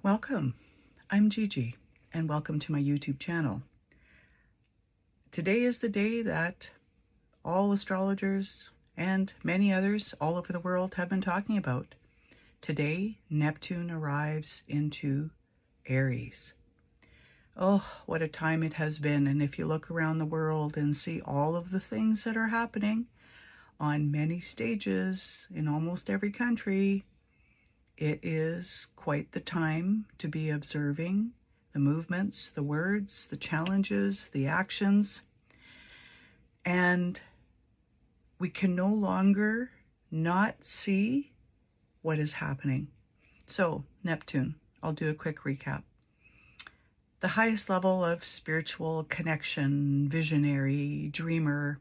Welcome. I'm Gigi, and welcome to my YouTube channel. Today is the day that all astrologers and many others all over the world have been talking about. Today, Neptune arrives into Aries. Oh, what a time it has been. And if you look around the world and see all of the things that are happening on many stages in almost every country, it is quite the time to be observing the movements, the words, the challenges, the actions. And we can no longer not see what is happening. So, Neptune, I'll do a quick recap. The highest level of spiritual connection, visionary, dreamer,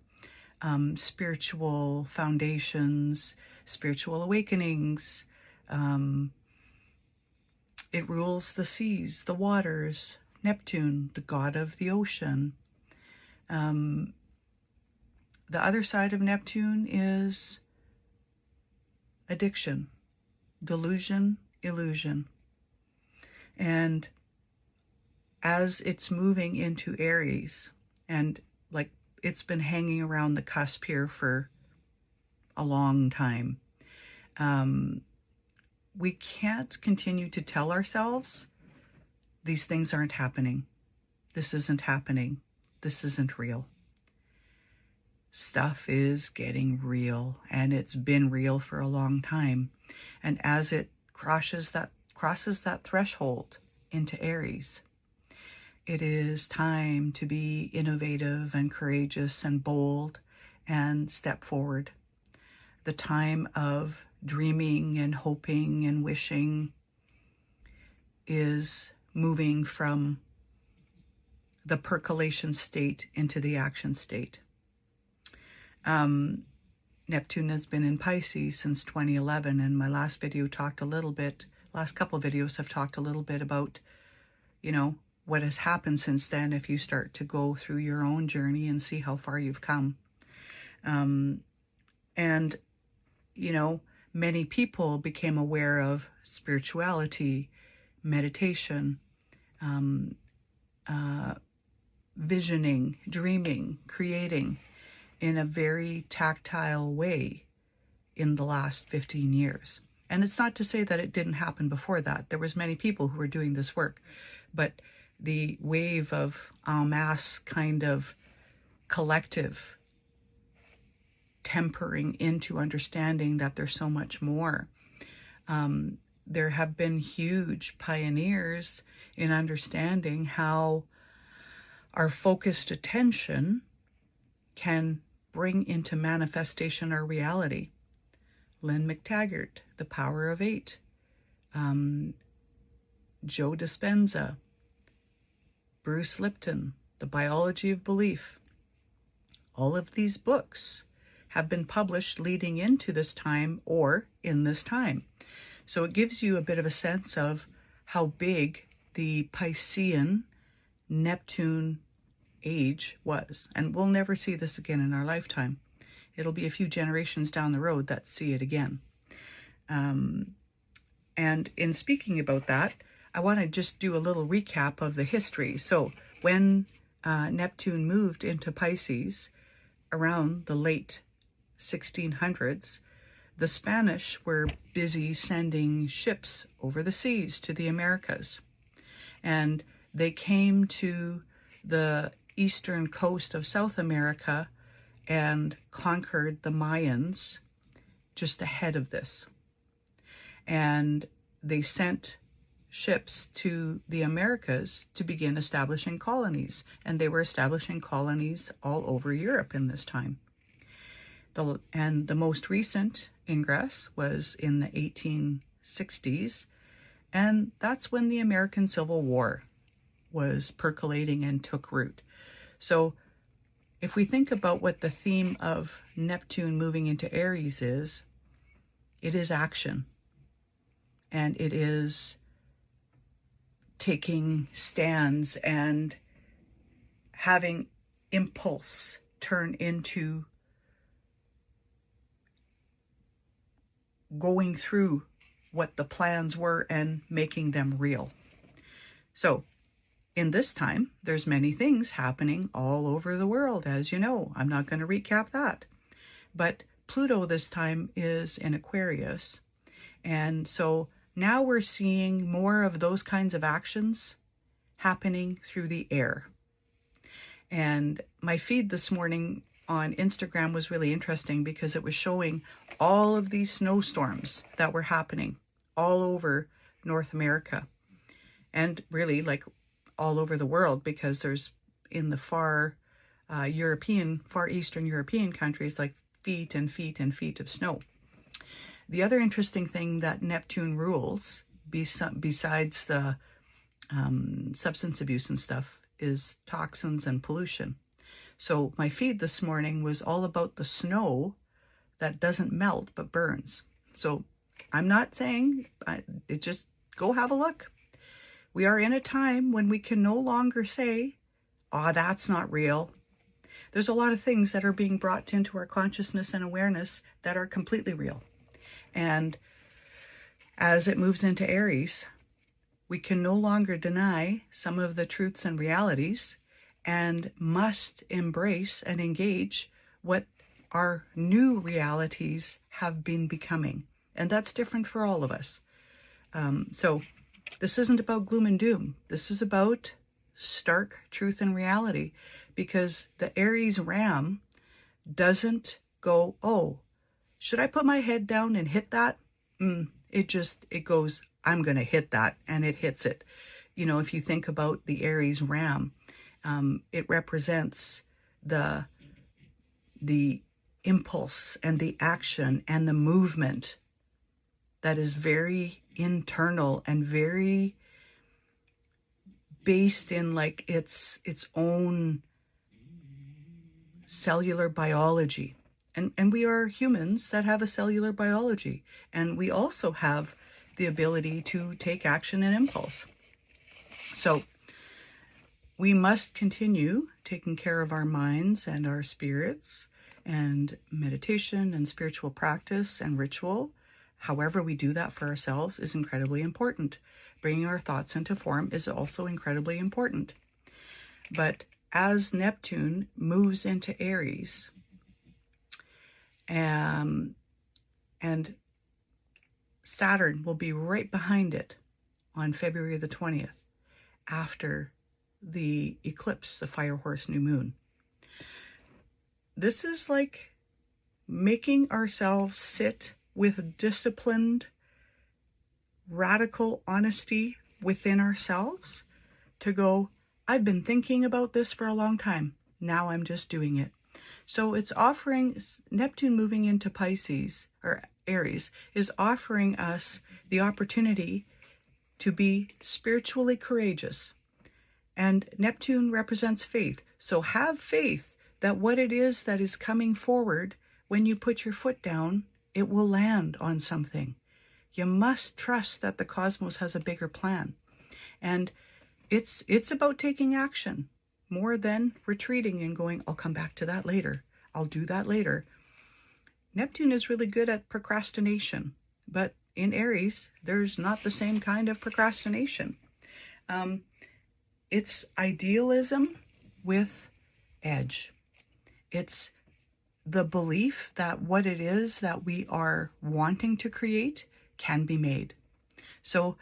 spiritual foundations, spiritual awakenings. It rules the seas, the waters. Neptune, the god of the ocean. The other side of Neptune is addiction, delusion, illusion. And as it's moving into Aries, and like it's been hanging around the cusp here for a long time, we can't continue to tell ourselves these things aren't happening. This isn't happening. This isn't real. Stuff is getting real, and it's been real for a long time. And as it crosses that threshold into Aries, it is time to be innovative and courageous and bold and step forward. The time of dreaming and hoping and wishing is moving from the percolation state into the action state. Neptune has been in Pisces since 2011, and my last couple of videos have talked a little bit about, what has happened since then if you start to go through your own journey and see how far you've come. Many people became aware of spirituality, meditation, visioning, dreaming, creating in a very tactile way in the last 15 years. And it's not to say that it didn't happen before that. There was many people who were doing this work, but the wave of en masse kind of collective tempering into understanding that there's so much more. There have been huge pioneers in understanding how our focused attention can bring into manifestation our reality. Lynn McTaggart, The Power of Eight, Joe Dispenza, Bruce Lipton, The Biology of Belief. All of these books have been published leading into this time or in this time. So it gives you a bit of a sense of how big the Piscean Neptune age was. And we'll never see this again in our lifetime. It'll be a few generations down the road that see it again. And in speaking about that, I want to just do a little recap of the history. So when Neptune moved into Pisces around the late 1600s, the Spanish were busy sending ships over the seas to the Americas. And they came to the eastern coast of South America and conquered the Mayans just ahead of this. And they sent ships to the Americas to begin establishing colonies. And they were establishing colonies all over Europe in this time. And the most recent ingress was in the 1860s, and that's when the American Civil War was percolating and took root. So if we think about what the theme of Neptune moving into Aries is, it is action, and it is taking stands and having impulse turn into going through what the plans were and making them real. So in this time, there's many things happening all over the world, as you know. I'm not going to recap that. But Pluto this time is in Aquarius. And so now we're seeing more of those kinds of actions happening through the air. And my feed this morning on Instagram was really interesting because it was showing all of these snowstorms that were happening all over North America, and really like all over the world, because there's in the far eastern European countries, like feet and feet and feet of snow. The other interesting thing that Neptune rules, besides the substance abuse and stuff, is toxins and pollution. So my feed this morning was all about the snow that doesn't melt but burns. So I'm not saying, just go have a look. We are in a time when we can no longer say, oh, that's not real. There's a lot of things that are being brought into our consciousness and awareness that are completely real. And as it moves into Aries, we can no longer deny some of the truths and realities, and must embrace and engage what our new realities have been becoming. And that's different for all of us. So this isn't about gloom and doom. This is about stark truth and reality, because the Aries ram doesn't go, oh, should I put my head down and hit that? It goes, I'm going to hit that, and it hits it. You know, if you think about the Aries ram, it represents the impulse and the action and the movement that is very internal and very based in like its own cellular biology. And we are humans that have a cellular biology, and we also have the ability to take action and impulse. So we must continue taking care of our minds and our spirits, and meditation and spiritual practice and ritual, however we do that for ourselves, is incredibly important. Bringing our thoughts into form is also incredibly important. But as Neptune moves into Aries, and Saturn will be right behind it on February the 20th, after the eclipse, the fire horse new moon. This is like making ourselves sit with disciplined, radical honesty within ourselves to go, I've been thinking about this for a long time. Now I'm just doing it. So it's offering, Neptune moving into Pisces, or Aries, is offering us the opportunity to be spiritually courageous. And Neptune represents faith. So have faith that what it is that is coming forward, when you put your foot down, it will land on something. You must trust that the cosmos has a bigger plan. And it's about taking action more than retreating and going, I'll come back to that later. I'll do that later. Neptune is really good at procrastination, but in Aries, there's not the same kind of procrastination. It's idealism with edge. It's the belief that what it is that we are wanting to create can be made. So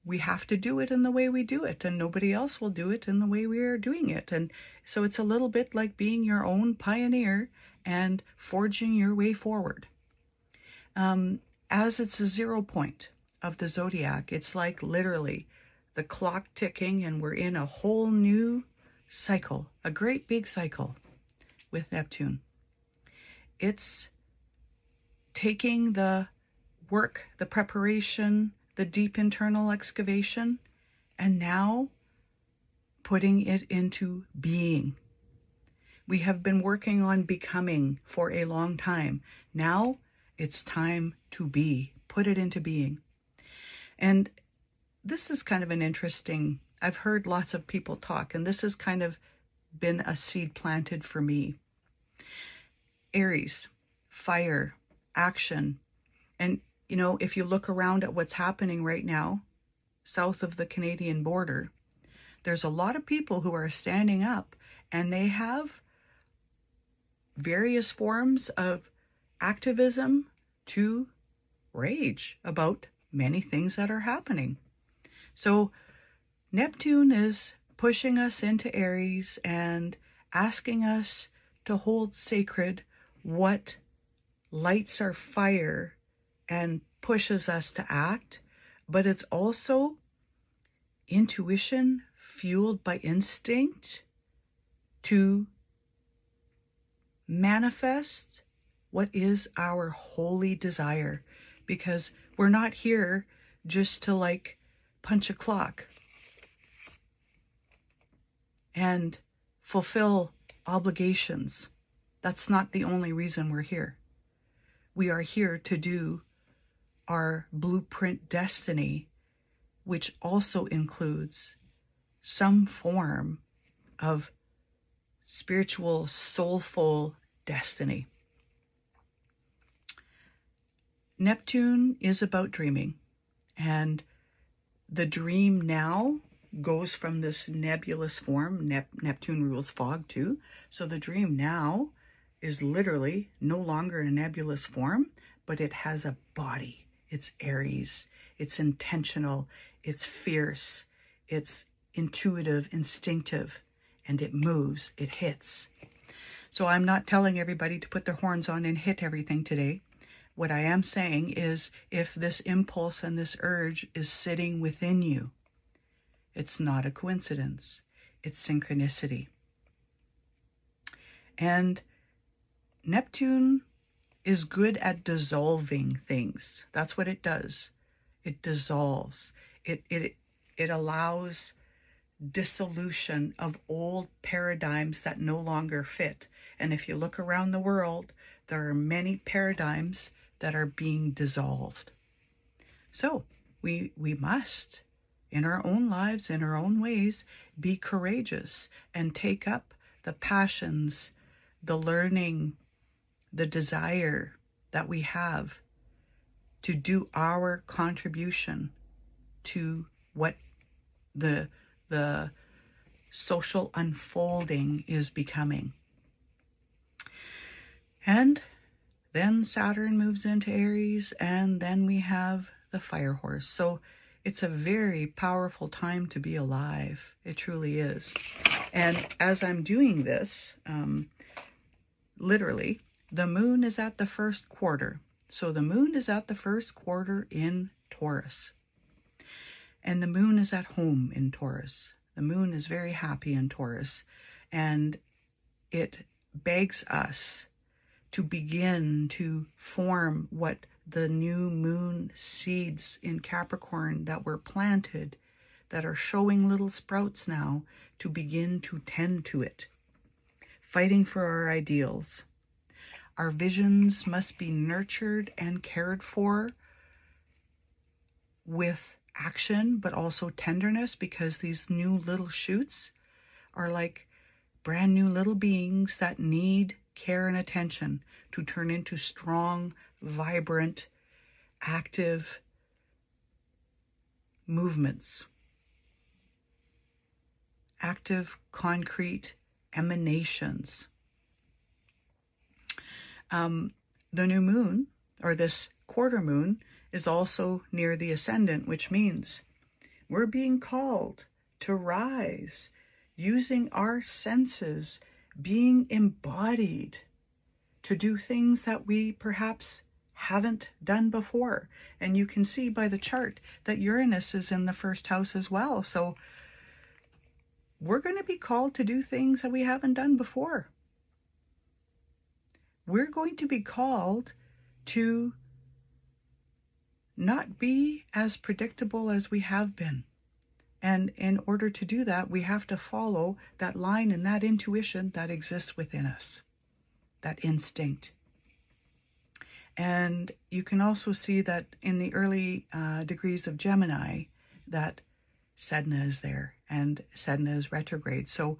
we have to do it in the way we do it, and nobody else will do it in the way we are doing it. And so it's a little bit like being your own pioneer and forging your way forward. As it's a 0 point of the zodiac, it's like literally the clock ticking, and we're in a whole new cycle, a great big cycle with Neptune. It's taking the work, the preparation, the deep internal excavation, and now putting it into being. We have been working on becoming for a long time. Now it's time to be. Put it into being. And this is kind of an interesting, I've heard lots of people talk, and this has kind of been a seed planted for me. Aries, fire, action. And You know, if you look around at what's happening right now, south of the Canadian border, there's a lot of people who are standing up, and they have various forms of activism to rage about many things that are happening. So Neptune is pushing us into Aries and asking us to hold sacred what lights our fire and pushes us to act, but it's also intuition fueled by instinct to manifest what is our holy desire, because we're not here just to like punch a clock and fulfill obligations. That's not the only reason we're here. We are here to do our blueprint destiny, which also includes some form of spiritual, soulful destiny. Neptune is about dreaming, and the dream now goes from this nebulous form. Neptune rules fog too. So the dream now is literally no longer a nebulous form, but it has a body. It's Aries. It's intentional. It's fierce. It's intuitive, instinctive, and it moves. It hits. So I'm not telling everybody to put their horns on and hit everything today. What I am saying is, if this impulse and this urge is sitting within you, it's not a coincidence. It's synchronicity. And Neptune is good at dissolving things. That's what it does. It dissolves. It allows dissolution of old paradigms that no longer fit. And if you look around the world, there are many paradigms that are being dissolved. So we must, in our own lives, in our own ways, be courageous and take up the passions, the learning, the desire that we have to do our contribution to what the social unfolding is becoming. And then Saturn moves into Aries, and then we have the fire horse. So it's a very powerful time to be alive. It truly is. And as I'm doing this, literally, the moon is at the first quarter. So the moon is at the first quarter in Taurus. And the moon is at home in Taurus. The moon is very happy in Taurus. And it begs us to begin to form what the new moon seeds in Capricorn that were planted, that are showing little sprouts now, to begin to tend to it, fighting for our ideals. Our visions must be nurtured and cared for with action, but also tenderness, because these new little shoots are like brand new little beings that need care and attention to turn into strong, vibrant, active movements, active, concrete emanations. The new moon, or this quarter moon, is also near the ascendant, which means we're being called to rise, using our senses, being embodied to do things that we perhaps haven't done before. And you can see by the chart that Uranus is in the first house as well. So we're going to be called to do things that we haven't done before. We're going to be called to not be as predictable as we have been. And in order to do that, we have to follow that line and that intuition that exists within us, that instinct. And you can also see that in the early degrees of Gemini, that Sedna is there, and Sedna is retrograde. So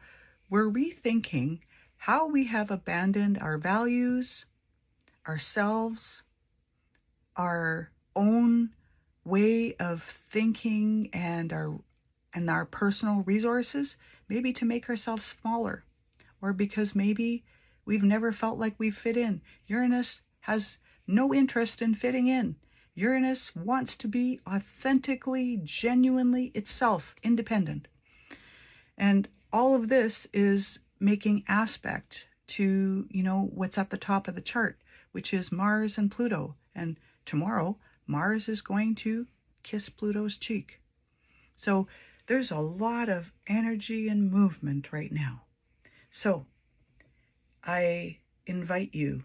we're rethinking how we have abandoned our values, ourselves, our own way of thinking and our personal resources, maybe to make ourselves smaller, or because maybe we've never felt like we fit in. Uranus has no interest in fitting in. Uranus wants to be authentically, genuinely itself, independent. And all of this is making aspect to, what's at the top of the chart, which is Mars and Pluto. And tomorrow, Mars is going to kiss Pluto's cheek. So there's a lot of energy and movement right now. So I invite you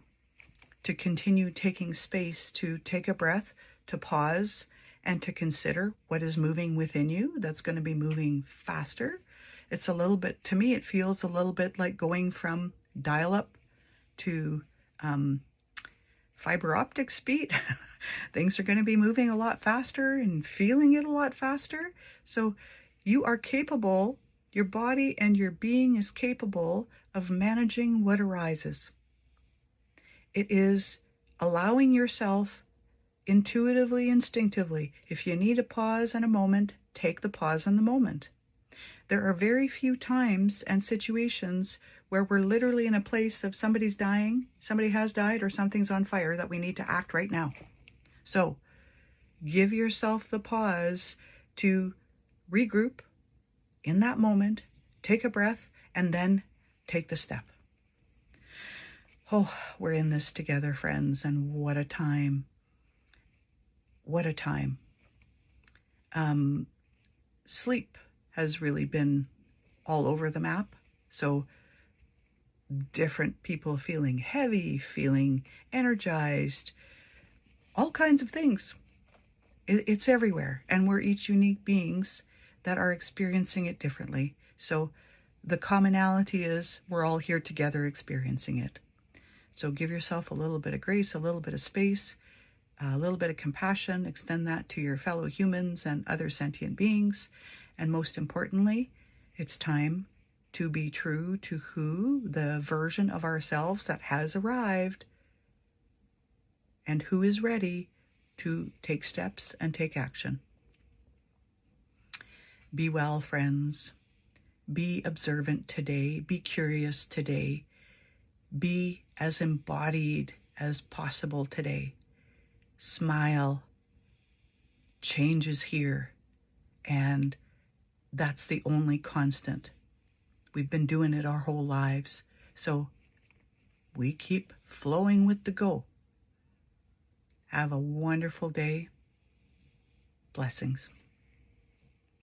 to continue taking space, to take a breath, to pause, and to consider what is moving within you that's going to be moving faster. It's a little bit, to me, it feels a little bit like going from dial-up to fiber optic speed. Things are going to be moving a lot faster and feeling it a lot faster. So you are capable, your body and your being is capable of managing what arises. It is allowing yourself intuitively, instinctively. If you need a pause and a moment, take the pause and the moment. There are very few times and situations where we're literally in a place of somebody's dying, somebody has died, or something's on fire that we need to act right now. So give yourself the pause to regroup in that moment, take a breath, and then take the step. Oh, we're in this together, friends, and what a time. What a time. Sleep has really been all over the map. So different people feeling heavy, feeling energized, all kinds of things. It's everywhere. And we're each unique beings that are experiencing it differently. So the commonality is we're all here together experiencing it. So give yourself a little bit of grace, a little bit of space, a little bit of compassion. Extend that to your fellow humans and other sentient beings. And most importantly, it's time to be true to the version of ourselves that has arrived and who is ready to take steps and take action. Be well, friends. Be observant today. Be curious today. Be as embodied as possible today. Smile. Change is here. And that's the only constant. We've been doing it our whole lives. So we keep flowing with the go. Have a wonderful day. Blessings.